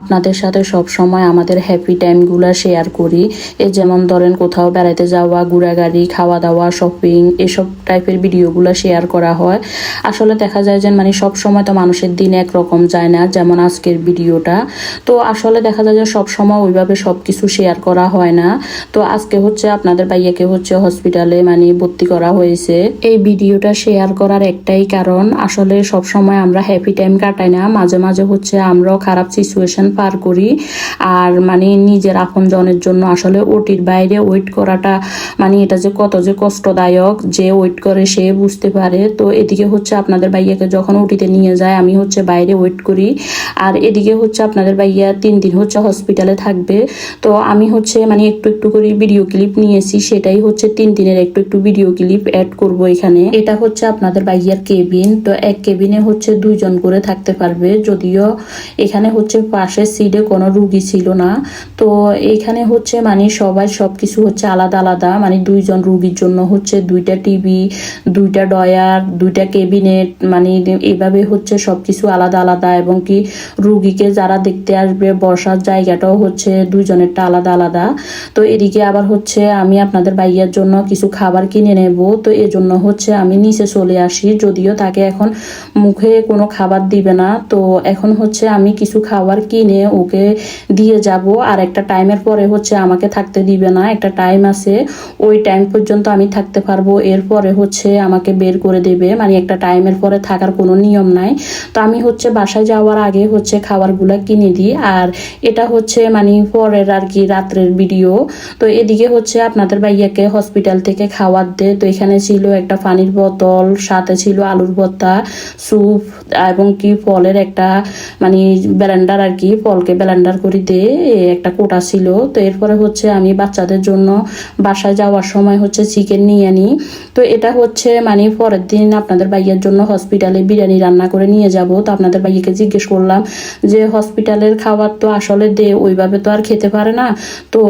আপনাদের সাথে সব সময় আমাদের হ্যাপি টাইমগুলো শেয়ার করি। এই যেমন ধরেন কোথাও বেড়াতে যাওয়া, ঘোরাঘুরি, খাওয়া দাওয়া, শপিং, এসব টাইপের ভিডিওগুলো শেয়ার করা হয়। আসলে দেখা যায় যে সব সময় তো মানুষের দিন একরকম যায় না, যেমন আজকের ভিডিওটা। তো আসলে দেখা যায় যে সব সময় ওইভাবে সব কিছু শেয়ার করা হয় না। তো আজকে আপনাদের ভাইয়াকে হসপিটালে ভর্তি করা হয়েছে। এই ভিডিওটা শেয়ার করার একটাই কারণ, আসলে সব সময় আমরা হ্যাপি টাইম কাটাই না, মাঝে মাঝে আমরাও খারাপ সিচুয়েশন পার করি। আর নিজের আপনজনের জন্য আসলে ওটির বাইরে ওয়েট করাটা এটা যে কত যে কষ্টদায়ক, যে ওয়েট করে সে বুঝতে পারে। তো এদিকে আপনাদের ভাইয়াকে যখন ওটিতে নিয়ে যায়, আমি বাইরে ওয়েট করি। আর এদিকে আপনাদের ভাইয়া 3 দিন হসপিটালে থাকবে। তো আমি একটু একটু করে ভিডিও ক্লিপ নিয়েছি, সেটাই 3 দিনের একটু একটু ভিডিও ক্লিপ অ্যাড করব এখানে। এটা আপনাদের ভাইয়ার কেবিন। তো এক কেবিনে 2 জন করে থাকতে পারবে, যদিও এখানে পাশের সিটে কোনো রুগী ছিল না। তো এইখানে সবাই সবকিছু আলাদা আলাদা, 2 জন রুগীর জন্য 2টা টিভি, 2টা ডয়ার, 2টা ক্যাবিনেট, এইভাবে সবকিছু আলাদা আলাদা। এবং কি রুগীকে যারা দেখতে আসবে বসার জায়গাটাও 2 জনেরটা আলাদা আলাদা। তো এদিকে আবার আমি আপনাদের ভাইয়ার জন্য কিছু খাবার কিনে নেব। তো এজন্য আমি নিচে চলে আসি, যদিও তাকে এখন মুখে কোনো খাবার দিবে না। তো এখন আমি কিছু খাবার কিনে ওকে দিয়ে যাব। আর একটা টাইমের পরে আমাকে থাকতে দিবে না, একটা টাইম আছে, ওই টাইম পর্যন্ত আমি থাকতে পারবো। এরপরে আমাকে বের করে দেবে, একটা টাইমের পরে থাকার কোনো নিয়ম নাই। তো আমি বাসায় যাওয়ার আগে খাবারগুলো কিনে দিই। আর এটা পরের আর কি রাত্রের ভিডিও। তো এদিকে আপনাদের ভাইয়াকে হসপিটাল থেকে খাবার দে। তো এখানে ছিল একটা পানির বোতল, সাথে ছিল আলুর ভর্তা, স্যুপ এবং কি ফলের একটা ব্লেন্ডার আর কি, ফলকে ব্লেন্ডার করে দে একটা কোটা ছিল। তো এরপরে আমি বাচ্চাদের জন্য বাসায় যাওয়ার সময় চিকেন নিয়ে আনি। তো এটা পরের দিন আপনাদের ভাইয়ার জন্য হসপিটালে বিরিয়ানি রান্না করে নিয়ে যাব। তো আপনাদের ভাইয়াকে জিজ্ঞেস করলাম যে হসপিটালের খাবার তো আসলে দে ওইভাবে তো আর খেতে পারে না। তো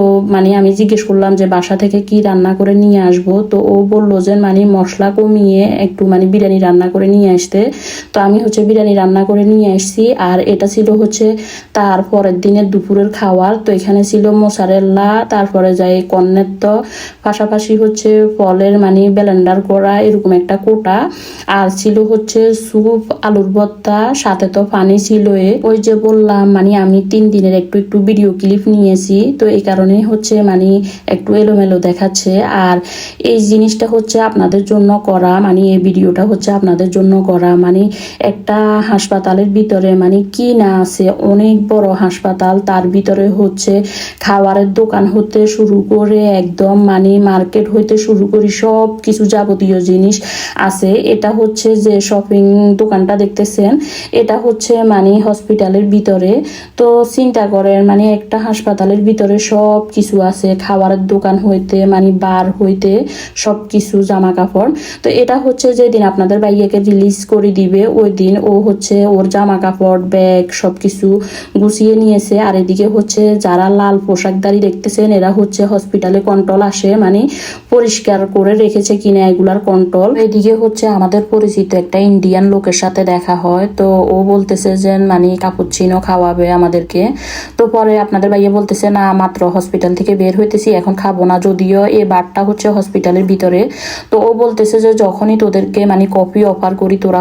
আমি জিজ্ঞেস করলাম যে বাসা থেকে কি রান্না করে নিয়ে আসবো। তো ও বললো যে মশলা কমিয়ে একটু বিরিয়ানি রান্না করে নিয়ে আসতে। তো আমি বিরিয়ানি রান্না করে নিয়ে আসছি। আর এটা ছিল তার পরের দিনের দুপুরের খাবার। তো এখানে ছিল মোজারেলা, তারপরে যায় কর্নেট, পাশাপাশি ফলের ব্লেন্ডার করা এরকম একটা কোটা। আর ছিল স্যুপ, আলুর ভর্তা, সাথে তো পানি ছিল। ওই যে বললাম আমি 3 দিনের একটু একটু ভিডিও ক্লিপ নিয়েছি। তো এই কারণে একটু এলোমেলো দেখাচ্ছে। আর এই জিনিসটা আপনাদের জন্য করা, এই ভিডিওটা আপনাদের জন্য করা। একটা হাসপাতালের ভিতরে কি না আছে, অনেক বড় হাসপাতাল, তার ভিতরে খাবারের দোকান হতে শুরু করে একদম মার্কেট হইতে শুরু করে সব কিছু যাবতীয় জিনিস আছে। এটা যে শপিং দোকানটা দেখতেছেন, এটা হসপিটালের ভিতরে। তো চিন্তা করেন একটা হাসপাতালের ভিতরে সব কিছু আছে, খাবারের দোকান হইতে বার হইতে সব কিছু, জামা কাপড়। তো এটা যেদিন আপনাদের ভাইয়াকে রিলিজ করে দিবে, ওই দিন ও ওর জামা কাপড়, ব্যাগ সবকিছু গুছিয়ে নিয়েছে। আর এদিকে যারা লাল পোশাকধারী দেখতেছেন, এরা হসপিটালে কন্ট্রোল আসে, পরিষ্কার করে রেখেছে কিনা এগুলার কন্ট্রোল। এদিকে আমাদের পরিচিত একটা ইন্ডিয়ান লোকের সাথে দেখা হয়। তো ও বলতেছে যে কাপুচিনো খাওয়াবে আমাদেরকে। তো পরে আপনাদের ভাইয়া বলতেছে না, মাত্র হসপিটাল থেকে বের হইতেছি, এখন খাবো না, যদিও এই বারটা হসপিটালের ভিতরে। তো ও বলতেছে যে যখনই তোদেরকে কফি অফার করি, তোরা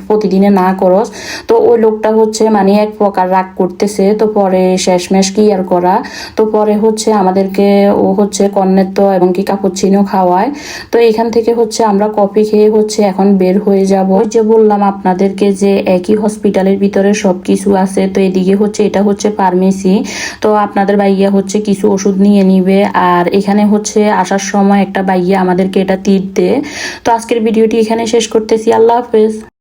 প্রতিদিনে না করস। তো ওই লোকটা এক প্রকার রাগ করতেছে। তো পরে শেষমেশ কি আর করা, তো পরে আমাদেরকে ও কর্নেট এবং কি কাপুচিনো খাওয়ায়। তো এখান থেকে আমরা কফি খেয়ে এখন বের হয়ে যাব। যে বললাম আপনাদেরকে যে একই হসপিটালের ভিতরে সবকিছু আছে। তো এদিকে এটা ফার্মেসি। তো আপনাদের ভাইয়া কিছু ওষুধ নিয়ে নিবে। আর এখানে আসার সময় একটা ভাইয়া আমাদেরকে এটা তীর দে। তো আজকের ভিডিওটি এখানে শেষ করতেছি। আল্লাহ হাফেজ।